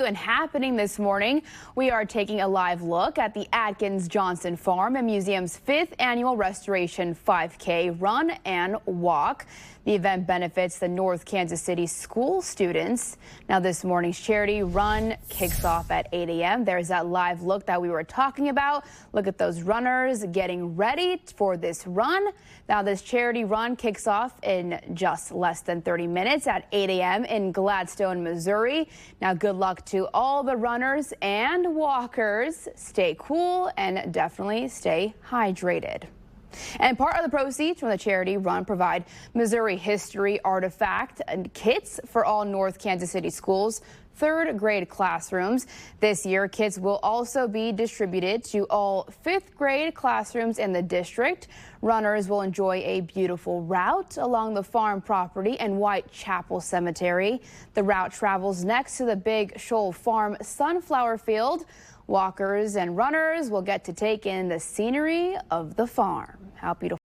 And happening this morning, we are taking a live look at the Atkins Johnson Farm and Museum's 5th annual Restoration 5K Run and Walk. The event benefits the North Kansas City school students. Now, this morning's charity run kicks off at 8 a.m. There's that live look that we were talking about. Look at those runners getting ready for this run. Now, this charity run kicks off in just less than 30 minutes at 8 a.m. in Gladstone, Missouri. Now, good luck to all the runners and walkers. Stay cool and definitely stay hydrated. And part of the proceeds from the charity run provide Missouri history artifact and kits for all North Kansas City schools' 3rd grade classrooms. This year, kits will also be distributed to all 5th grade classrooms in the district. Runners will enjoy a beautiful route along the farm property and Whitechapel Cemetery. The route travels next to the Big Shoal Farm sunflower field. Walkers and runners will get to take in the scenery of the farm. How beautiful.